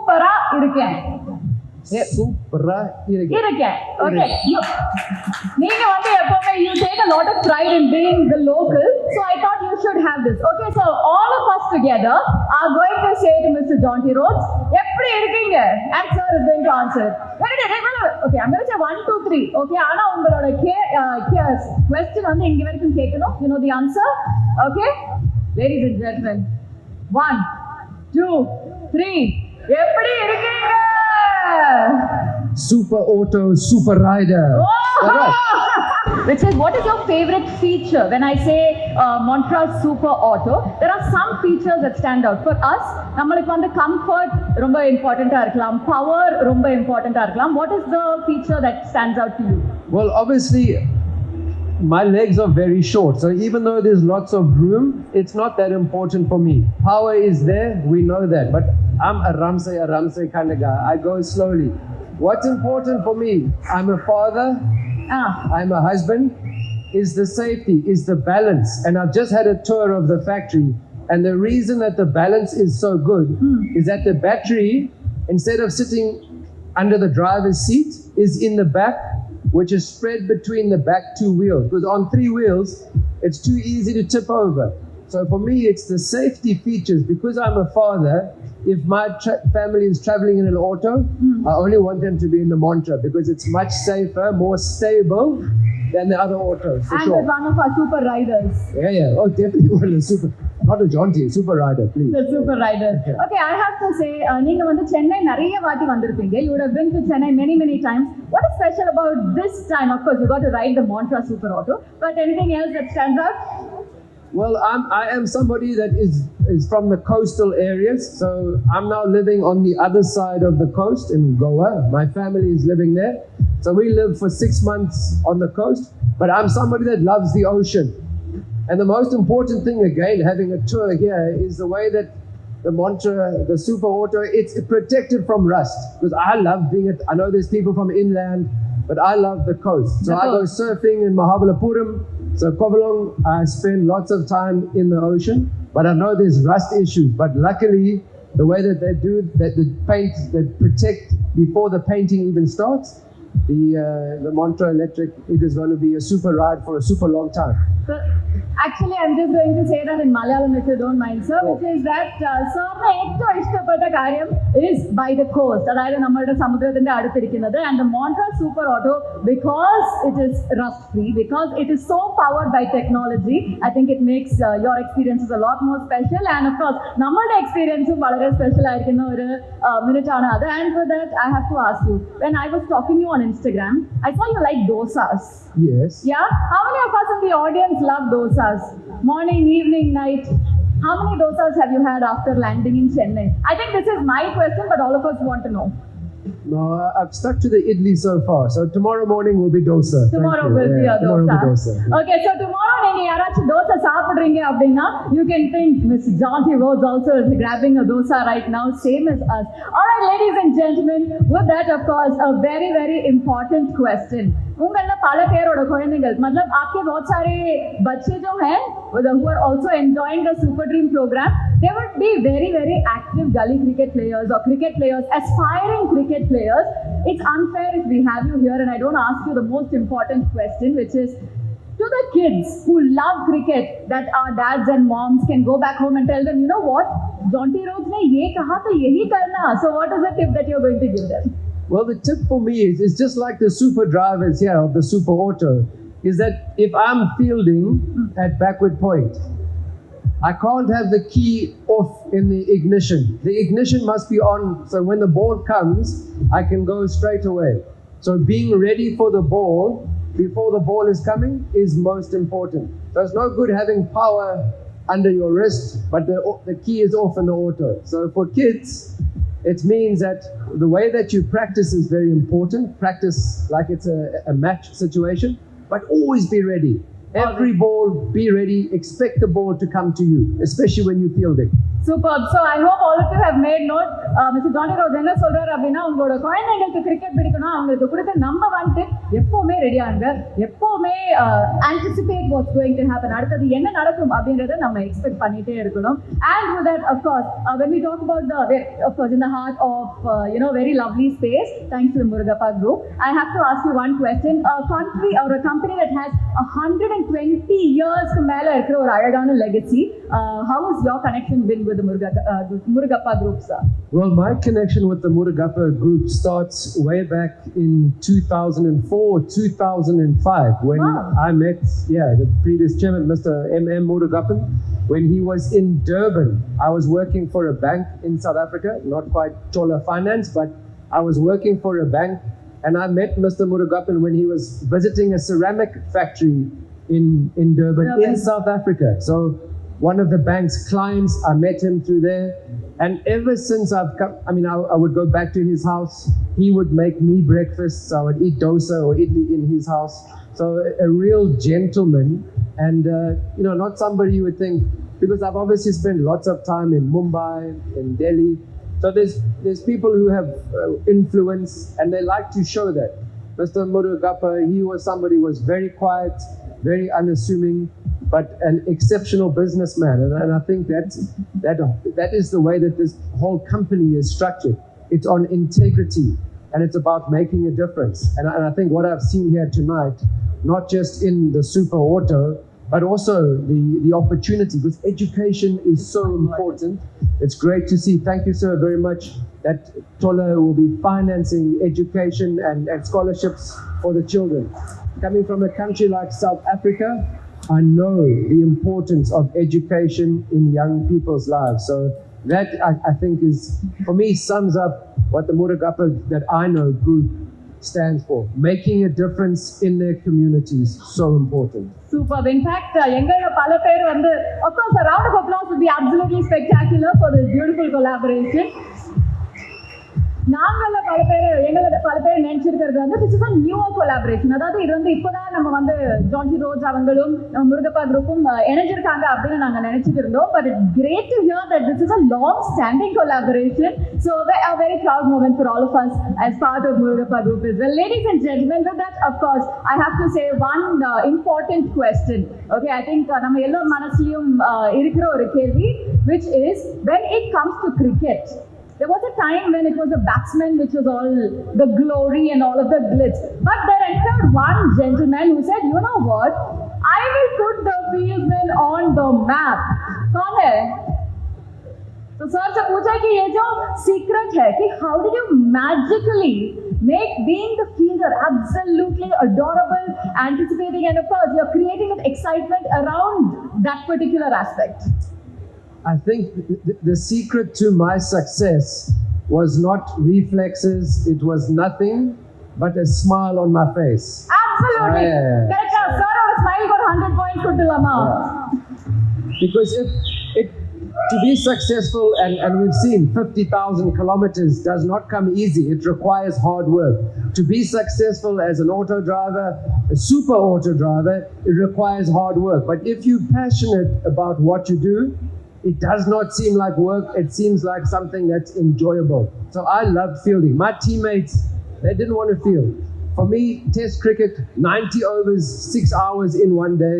சூப்பரா இருக்கேன். சூப்பரா இருக்கேன். Okay. நீங்க வந்து எப்பவுமே you take a lot of pride in being the local, so I thought you should have this. Okay, so all of us together are going to say to Mr. Jonty Rhodes, எப்படி இருக்கீங்க? And sir is going to answer. Okay, I'm going to say 1, 2, 3. Okay, ஆனா உங்களோட question வந்து இங்க வரைக்கும் கேட்கணும். You know the answer? Okay, ladies and gentlemen, 1, 2, 3. எப்படி இருக்கீங்க? Super auto, super rider. Oh! Which is, what is your favorite feature? When I say MONTRO super auto, there are some features that stand out. For us, நம்மளுக்கு வந்து comfort ரொம்ப இம்பார்ட்டண்டா இருக்கலாம், power ரொம்ப இம்பார்ட்டண்டா இருக்கலாம். What is the feature that stands out to you? Well, obviously, my legs are very short, so even though there's lots of room, it's not that important for me. Power is there, we know that, but I'm a Ramsay kind of guy. I go slowly. What's important for me? I'm a father, I'm a husband, is the safety, is the balance. And I've just had a tour of the factory, and the reason that the balance is so good is that the battery, instead of sitting under the driver's seat, is in the back, which is spread between the back 2 wheels. Because on 3 wheels, it's too easy to tip over. So for me, it's the safety features. Because I'm a father, if my family is traveling in an auto, I only want them to be in the MONTRO because it's much safer, more stable than the other autos. For and sure. one of our super riders. Yeah. Oh, definitely one of the super. Not a Jonty, super rider, please. The super rider. Okay, I have to say, நீங்க வந்து சென்னை நிறைய வாட்டி வந்திருப்பீங்க. You would have been to Chennai many times. What is special about this time? Of course, you got to ride the MONTRO super auto. But anything else that stands out? Well, I am somebody that is from the coastal areas, so I'm now living on the other side of the coast in Goa. My family is living there, so we live for 6 months on the coast. But I'm somebody that loves the ocean, and the most important thing, again, having a tour here, is the way that the MONTRO, the Super Auto, it's protected from rust. Because I love being it. I know there's people from inland, but I love the coast. So I go surfing in Mahabalipuram. So Kovalong, I spend lots of time in the ocean, but I know there's rust issues. But luckily, the way that they do that, the paint, they protect before the painting even starts. The MONTRO electric, it is going to be a super ride for a super long time. So, actually, I'm just going to say that in Malayalam, if you don't mind, sir, which is that sir ഏറ്റവും ഇഷ്ടപ്പെട്ട കാര്യം is by the coast. അതായത് നമ്മുടെ സമുദ്രത്തിന്റെ അടുത്തിരിക്കുന്നത്. And the MONTRO super auto, because it is rust free, because it is so powered by technology, I think it makes your experiences a lot more special. And of course, നമ്മളുടെ experience വളരെ special ആയിരിക്കുന്ന ഒരു minute ആണ് അത്. And for that, I have to ask you, when I was talking to you on Instagram, I saw you like dosas. Yes. Yeah? How many of us in the audience love dosas? Morning, evening, night. How many dosas have you had after landing in Chennai? I think this is my question, but all of us want to know. No, I've stuck to the idli so far. So tomorrow morning will be dosa. Tomorrow will be a dosa. Okay, so tomorrow நீங்க யாராச்சும் dosa சாப்பிடுறீங்க அப்படின்னா, you can think Mr. Jonty Rhodes also is grabbing a dosa right now, same as us. All right, ladies and gentlemen, with that, of course, a very important question. उंगला पाला पेरोड़ा कोयनेगल मतलब आपके बहुत सारे बच्चे जो हैं who are also enjoying the Super Dream program, they would be very active gully cricket players or cricket players, aspiring cricket players. It's unfair if we have you here and I don't ask you the most important question, which is to the kids who love cricket, that our dads and moms can go back home and tell them, you know what, Jonty Rhodes ne ye kaha to yahi karna. So what is the tip that you're going to give them? Well, the tip for me is just like the super drivers here of the Super Auto, is that if I'm fielding at backward point, I can't have the key off in the ignition. The ignition must be on, so when the ball comes, I can go straight away. So being ready for the ball before the ball is coming is most important. So it's no good having power under your wrist, but the key is off in the auto. So for kids, it means that the way that you practice is very important. Practice like it's a match situation, but always be ready. Every ball, be ready. Expect the ball to come to you, especially when you're fielding. Superb. So I hope all of you have made note. Mr. Jonty Rhodes என்ன சொல்றாரு அப்படின்னா உங்களோட குழந்தைங்களுக்கு cricket பிடிக்கணும் அவங்களுக்கு கொடுத்த number 1 tip எப்பவுமே ரெடியா இருங்க எப்பவுமே anticipate what's going to happen அடுத்தது என்ன நடக்கும் அப்படிங்கறத நம்ம எக்ஸ்பெக்ட் பண்ணிட்டே இருக்கணும் and with that of course when we talk about the of course in the heart of very lovely space thanks to the Murugappa group I have to ask you one question a country or a company that has 120 years க்கு மேல இருக்கிற ஒரு அழகான legacy how is your connection been with the Murugappa group sir? Well, my connection with the Murugappa group starts way back in 2004, 2005 when I met the previous chairman, Mr. M.M. Murugappan, when he was in Durban. I was working for a bank in South Africa, not quite Chola Finance, but I was working for a bank and I met Mr. Murugappan when he was visiting a ceramic factory in Durban, in South Africa. So one of the bank's clients, I met him through there. And ever since I've come, I would go back to his house. He would make me breakfast. I would eat dosa or idli in his house. So a real gentleman and, not somebody you would think, because I've obviously spent lots of time in Mumbai, in Delhi. So there's people who have influence and they like to show that. Mr. Murugappa, he was somebody who was very quiet, very unassuming, but an exceptional businessman. And I think that is the way that this whole company is structured. It's on integrity and it's about making a difference. And I think what I've seen here tonight, not just in the super auto, but also the opportunity, because education is so important. It's great to see. Thank you, sir, very much. That Tola will be financing education and scholarships for the children. Coming from a country like South Africa, I know the importance of education in young people's lives. So that I think is, for me, sums up what the Murugappa that I know group stands for. Making a difference in their communities, so important. Superb. In fact, of course, a round of applause would be absolutely spectacular for this beautiful collaboration. நாங்கள பல பேர் நினைச்சிருக்கிறது வந்து this is a newer collaboration. அதாவது இது வந்து இப்போதான் நம்ம வந்து ஜான்டி ரோட்ஸ் அவங்களும் முருகப்பா குரூப்பும் இணைஞ்சிருக்காங்க அப்படின்னு நாங்க நினைச்சிட்டு இருந்தோம். But it's great to hear that this is a long-standing collaboration. So a very proud moment for all of us as part of Murugappa group as well. Ladies and gentlemen, with that, of course, I have to say one important question. Okay, I think நம்ம எல்லா மனசுலயும் இருக்கிற ஒரு கேள்வி, which is when it comes to cricket. There was a time when it was a batsman which was all the glory and all of the glitz. But there entered one gentleman who said, you know what? I will put the fieldsman on the map. कौन है? तो sir से पूछा कि ये जो secret है कि how did you magically make being the fielder absolutely adorable, anticipating, and of course you're creating an excitement around that particular aspect. I think the secret to my success was not reflexes, it was nothing but a smile on my face. Absolutely. Correct. Sir, our smile got 100 points to Lama. Because to be successful, and we've seen 50,000 kilometers does not come easy. It requires hard work. To be successful as an auto driver, a super auto driver, it requires hard work. But if you're passionate about what you do, it does not seem like work. It seems like something that's enjoyable. So I loved fielding. My teammates, they didn't want to field. For me, test cricket, 90 overs, 6 hours in one day.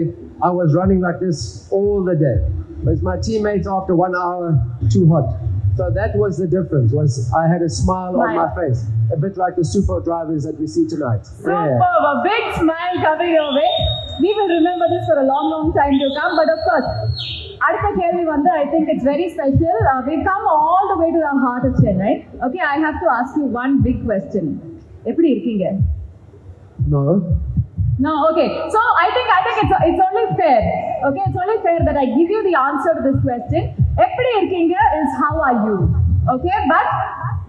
I was running like this all the day. But my teammates, after 1 hour, too hot. So that was the difference, was I had a smile on my face. A bit like the super drivers that we see tonight. Superb, a big smile coming your way. We will remember this for a long, long time to come. But of course, அடுத்த கேள்வி வந்து I think it's very special. We've come all the way to the heart of Chennai. Okay, I have to ask you one big question. எப்படி இருக்கீங்க? No, okay. So I think it's only fair. Okay, it's only fair that I give you the answer to this question. எப்படி இருக்கீங்க is how are you? Okay, but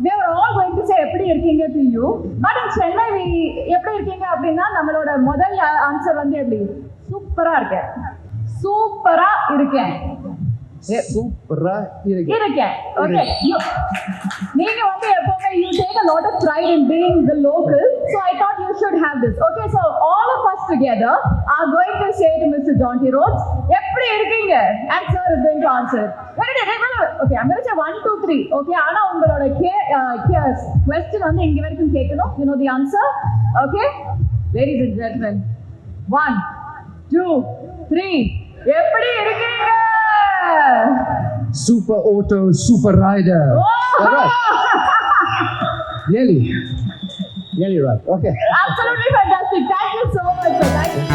we are all going to say எப்படி இருக்கீங்க to you. But in Chennai எப்படி இருக்கீங்க அப்படின்னா நம்மளோட முதல் answer வந்து எப்படி? சூப்பரா இருக்கேன். சூப்பரா இருக்கேன். சூப்பரா இருக்கேன். Okay. நீங்க வந்து எப்பவுமே you take a lot of pride in being the local. So I thought you should have this. Okay, so all of us together are going to say to Mr. Jonty Rhodes, எப்படி இருக்கீங்க? And sir is going to answer. Wait. Okay, I'm going to say 1, 2, 3. Okay, ஆனா உங்களோட question வந்து இங்க வரைக்கும் கேட்கணும். You know the answer? Okay? Ladies and gentlemen, 1, 2, 3. எப்படி இருக்கீங்க? Super auto, super rider. Oh! Right. Nearly right. Okay. Absolutely fantastic. Thank you so much. Sir. Thank you.